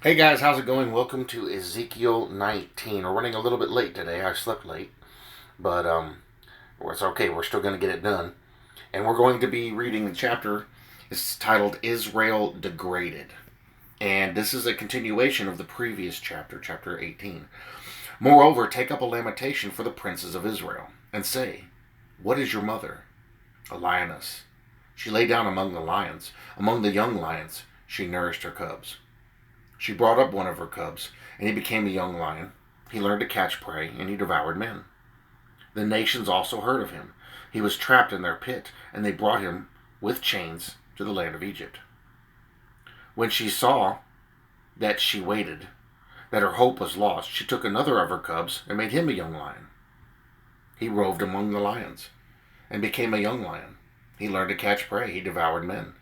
Hey guys, how's it going? Welcome to Ezekiel 19. We're running a little bit late today. I slept late, but it's okay. We're still going to get it done. And we're going to be reading the chapter. It's titled Israel Degraded. And this is a continuation of the previous chapter, chapter 18. Moreover, take up a lamentation for the princes of Israel, and say, what is your mother? A lioness. She lay down among the lions. Among the young lions, she nourished her cubs. She brought up one of her cubs, and he became a young lion. He learned to catch prey, and he devoured men. The nations also heard of him. He was trapped in their pit, and they brought him with chains to the land of Egypt. When she saw that she waited, that her hope was lost, she took another of her cubs and made him a young lion. He roved among the lions, and became a young lion. He learned to catch prey, he devoured men.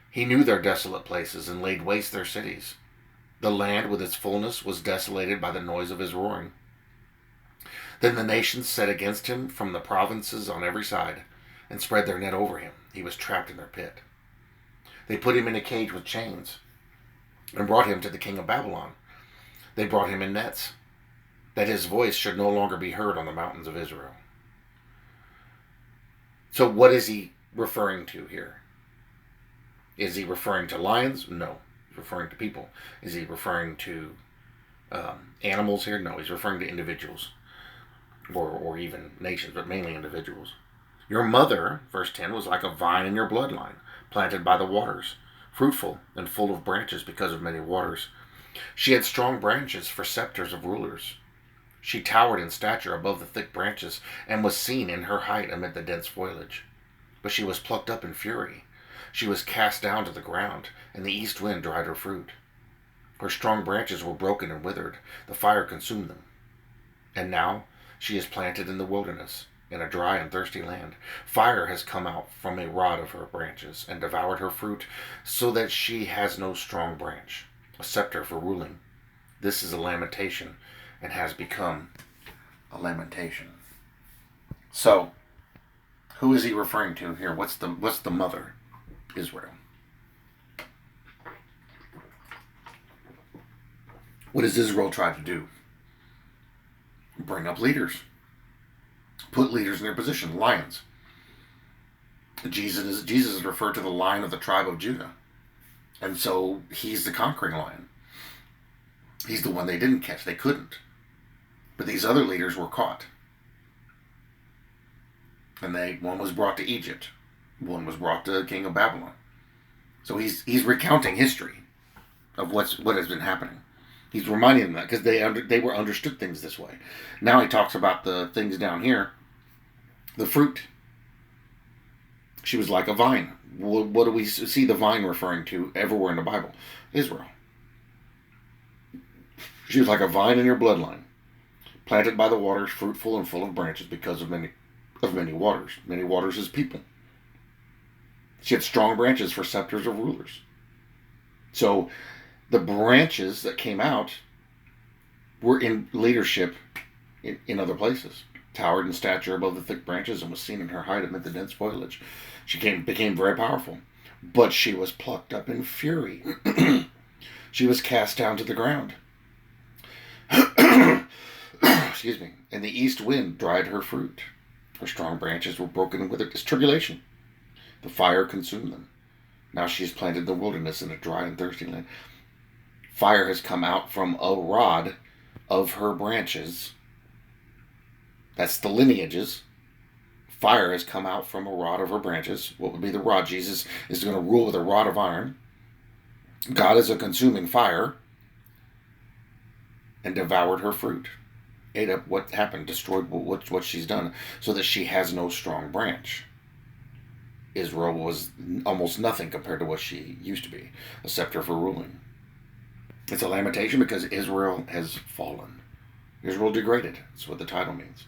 He knew their desolate places, and laid waste their cities. The land with its fullness was desolated by the noise of his roaring. Then the nations set against him from the provinces on every side, and spread their net over him. He was trapped in their pit. They put him in a cage with chains, and brought him to the king of Babylon. They brought him in nets, that his voice should no longer be heard on the mountains of Israel. So what is he referring to here? Is he referring to lions? No. He's referring to people. Is he referring to animals here? No, he's referring to individuals, or even nations, but mainly individuals. Your mother, verse 10, was like a vine in your bloodline, planted by the waters, fruitful and full of branches because of many waters. She had strong branches for scepters of rulers. She towered in stature above the thick branches, and was seen in her height amid the dense foliage. But she was plucked up in fury. She was cast down to the ground, and the east wind dried her fruit. Her strong branches were broken and withered. The fire consumed them. And now she is planted in the wilderness, in a dry and thirsty land. Fire has come out from a rod of her branches, and devoured her fruit, so that she has no strong branch, a scepter for ruling. This is a lamentation, and has become a lamentation. So, who is he referring to here? What's the mother? Israel. What does Israel try to do? Bring up leaders. Put leaders in their position. Lions. Jesus is referred to the lion of the tribe of Judah. And so he's the conquering lion. He's the one they didn't catch. They couldn't. But these other leaders were caught. And one was brought to Egypt. One was brought to the king of Babylon. So he's recounting history of what has been happening. He's reminding them that because they were understood things this way. Now he talks about the things down here, the fruit. She was like a vine. What do we see the vine referring to everywhere in the Bible? Israel. She was like a vine in your bloodline, planted by the waters, fruitful and full of branches because of many waters. Many waters is people. She had strong branches for scepters of rulers. So the branches that came out were in leadership in other places. Towered in stature above the thick branches, and was seen in her height amid the dense foliage. She became very powerful. But she was plucked up in fury. She was cast down to the ground. Excuse me. And the east wind dried her fruit. Her strong branches were broken and withered. It's tribulation. The fire consumed them. Now she is planted in the wilderness in a dry and thirsty land. Fire has come out from a rod of her branches. That's the lineages. Fire has come out from a rod of her branches. What would be the rod? Jesus is going to rule with a rod of iron. God is a consuming fire. And devoured her fruit. Ate up what happened, destroyed what she's done, so that she has no strong branch. Israel was almost nothing compared to what she used to be, a scepter for ruling. It's a lamentation because Israel has fallen. Israel degraded. That's what the title means.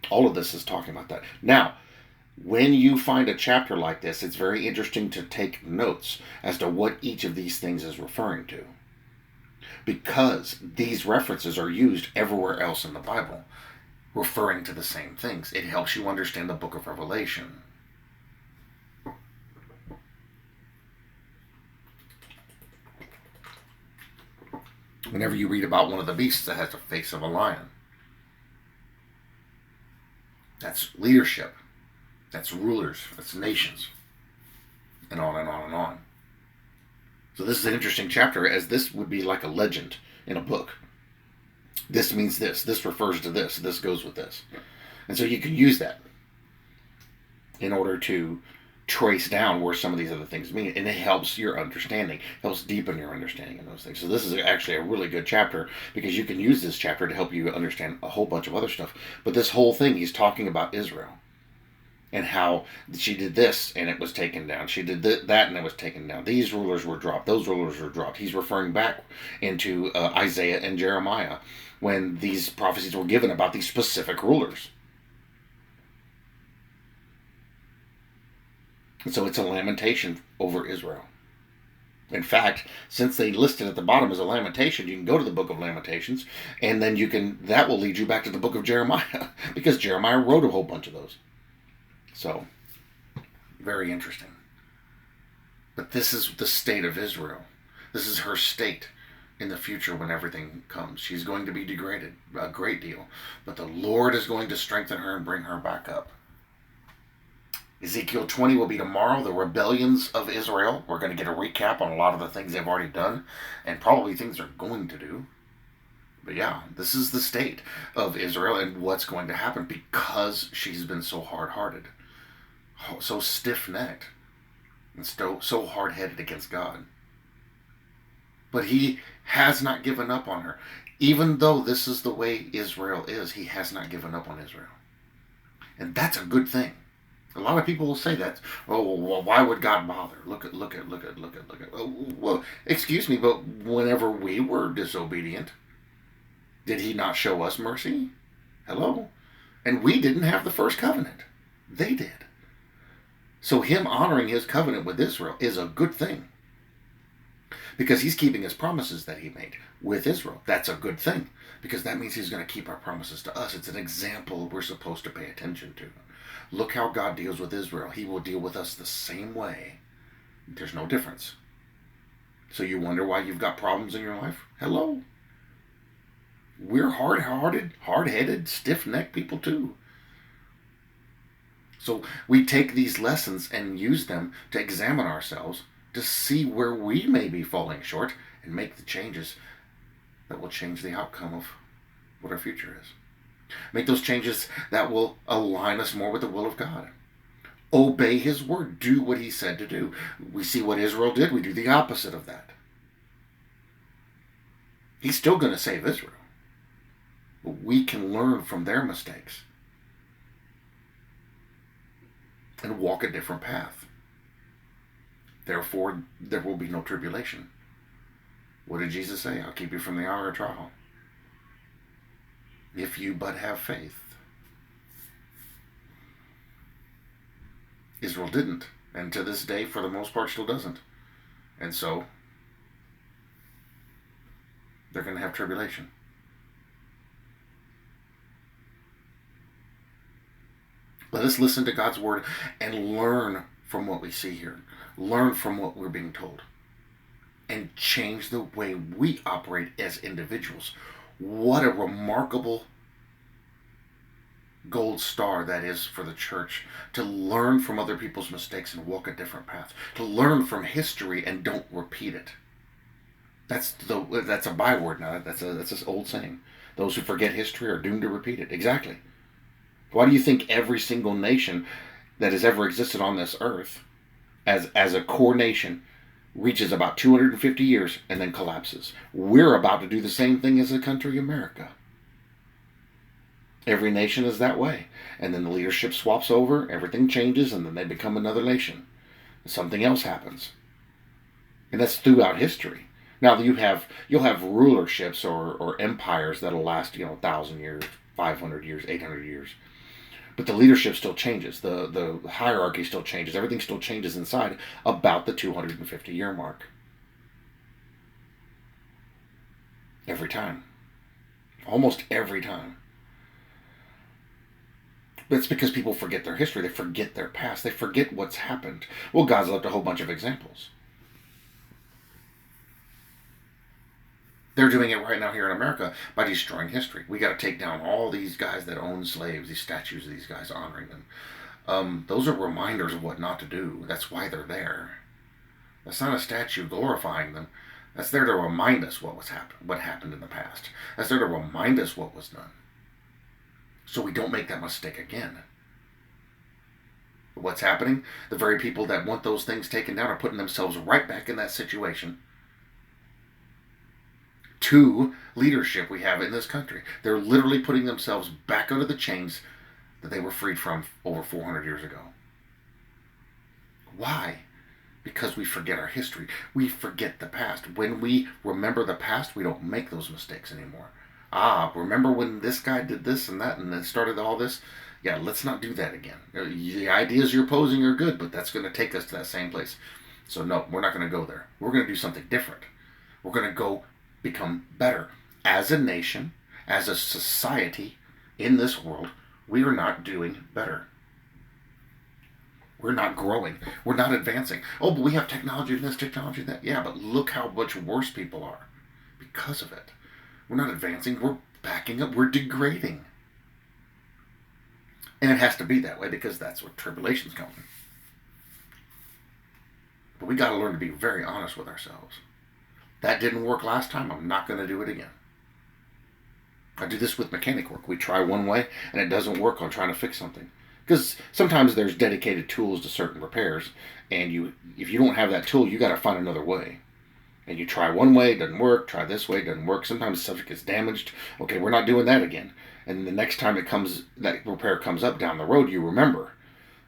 All of this is talking about that. Now, when you find a chapter like this, it's very interesting to take notes as to what each of these things is referring to. Because these references are used everywhere else in the Bible, referring to the same things. It helps you understand the book of Revelation. Whenever you read about one of the beasts that has the face of a lion, that's leadership, that's rulers, that's nations, and on and on and on. So this is an interesting chapter, as this would be like a legend in a book. This means this refers to this goes with this. And so you can use that in order to trace down where some of these other things mean, and it helps your understanding, helps deepen your understanding of those things. So this is actually a really good chapter, because you can use this chapter to help you understand a whole bunch of other stuff. But this whole thing, he's talking about Israel and how she did this and it was taken down. She did that and it was taken down. These rulers were dropped. Those rulers were dropped. He's referring back into Isaiah and Jeremiah, when these prophecies were given about these specific rulers. And so it's a lamentation over Israel. In fact, since they listed at the bottom as a lamentation, you can go to the book of Lamentations, and then that will lead you back to the book of Jeremiah, because Jeremiah wrote a whole bunch of those. So, very interesting. But this is the state of Israel. This is her state in the future when everything comes. She's going to be degraded a great deal, but the Lord is going to strengthen her and bring her back up. Ezekiel 20 will be tomorrow, the rebellions of Israel. We're going to get a recap on a lot of the things they've already done, and probably things they're going to do. But yeah, this is the state of Israel and what's going to happen, because she's been so hard-hearted, so stiff-necked, and so hard-headed against God. But he has not given up on her. Even though this is the way Israel is, he has not given up on Israel. And that's a good thing. A lot of people will say that. Oh, well, why would God bother? Look at. Oh, well, excuse me, but whenever we were disobedient, did he not show us mercy? Hello? And we didn't have the first covenant. They did. So him honoring his covenant with Israel is a good thing, because he's keeping his promises that he made with Israel. That's a good thing, because that means he's going to keep our promises to us. It's an example we're supposed to pay attention to. Look how God deals with Israel. He will deal with us the same way. There's no difference. So you wonder why you've got problems in your life? Hello? We're hard-hearted, hard-headed, stiff-necked people too. So we take these lessons and use them to examine ourselves, to see where we may be falling short, and make the changes that will change the outcome of what our future is. Make those changes that will align us more with the will of God. Obey his word. Do what he said to do. We see what Israel did. We do the opposite of that. He's still going to save Israel, but we can learn from their mistakes and walk a different path. Therefore, there will be no tribulation. What did Jesus say? I'll keep you from the hour of trial, if you but have faith. Israel didn't, and to this day, for the most part, still doesn't. And so, they're going to have tribulation. Let us listen to God's word and learn from what we see here. Learn from what we're being told. And change the way we operate as individuals. What a remarkable gold star that is for the church, to learn from other people's mistakes and walk a different path. To learn from history and don't repeat it. That's a byword now. That's this old saying. Those who forget history are doomed to repeat it. Exactly. Why do you think every single nation that has ever existed on this earth, as a core nation, reaches about 250 years and then collapses? We're about to do the same thing as a country, America. Every nation is that way. And then the leadership swaps over, everything changes, and then they become another nation. Something else happens. And that's throughout history. Now you'll have rulerships or empires that'll last 1,000 years, 500 years, 800 years. But the leadership still changes. The hierarchy still changes. Everything still changes inside about the 250-year mark. Every time. Almost every time. But it's because people forget their history. They forget their past. They forget what's happened. Well, God's left a whole bunch of examples. They're doing it right now here in America by destroying history. We got to take down all these guys that own slaves, these statues of these guys, honoring them. Those are reminders of what not to do. That's why they're there. That's not a statue glorifying them. That's there to remind us what happened in the past. That's there to remind us what was done, so we don't make that mistake again. What's happening? The very people that want those things taken down are putting themselves right back in that situation. To leadership we have in this country. They're literally putting themselves back under the chains that they were freed from over 400 years ago. Why? Because we forget our history. We forget the past. When we remember the past, we don't make those mistakes anymore. Remember when this guy did this and that and then started all this? Yeah, let's not do that again. The ideas you're posing are good, but that's going to take us to that same place. So no, we're not going to go there. We're going to do something different. We're going to go become better. As a nation, as a society in this world, we are not doing better. We're not growing. We're not advancing. Oh, but we have technology and this, technology and that. Yeah, but look how much worse people are because of it. We're not advancing. We're backing up. We're degrading. And it has to be that way because that's what tribulation's coming. But we got to learn to be very honest with ourselves. That didn't work last time. I'm not going to do it again. I do this with mechanic work. We try one way and it doesn't work on trying to fix something. Because sometimes there's dedicated tools to certain repairs, and if you don't have that tool, you got to find another way. And you try one way, it doesn't work. Try this way, it doesn't work. Sometimes the subject gets damaged. Okay, we're not doing that again. And the next time that repair comes up down the road, you remember.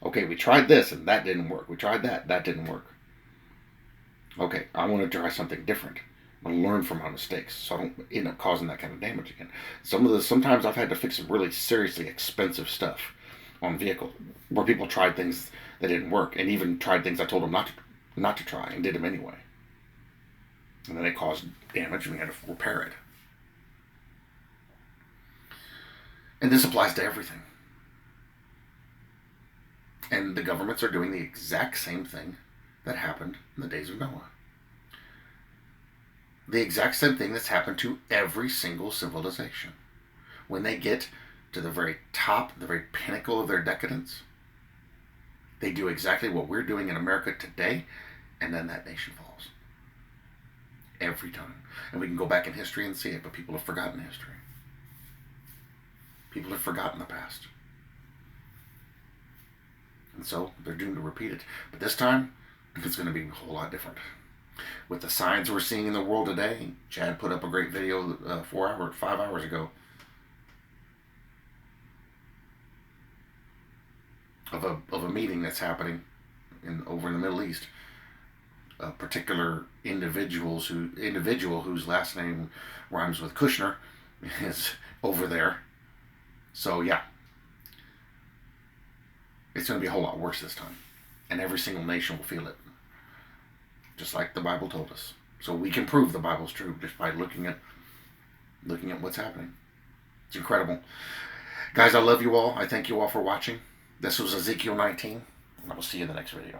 Okay, we tried this and that didn't work. We tried that didn't work. Okay, I want to try something different. I learn from my mistakes, so I don't end up causing that kind of damage again. Sometimes I've had to fix some really seriously expensive stuff on vehicle where people tried things that didn't work, and even tried things I told them not to try, and did them anyway. And then it caused damage, and we had to repair it. And this applies to everything. And the governments are doing the exact same thing that happened in the days of Noah. The exact same thing that's happened to every single civilization. When they get to the very top, the very pinnacle of their decadence, they do exactly what we're doing in America today, and then that nation falls. Every time. And we can go back in history and see it, but people have forgotten history. People have forgotten the past. And so they're doomed to repeat it. But this time, it's going to be a whole lot different. With the signs we're seeing in the world today, Chad put up a great video 5 hours ago of a meeting that's happening over in the Middle East. A particular individual whose last name rhymes with Kushner is over there. So yeah, it's going to be a whole lot worse this time, and every single nation will feel it, just like the Bible told us. So we can prove the Bible's true just by looking at what's happening. It's incredible, guys. I love you all. I thank you all for watching. This was Ezekiel 19, and I will see you in the next video.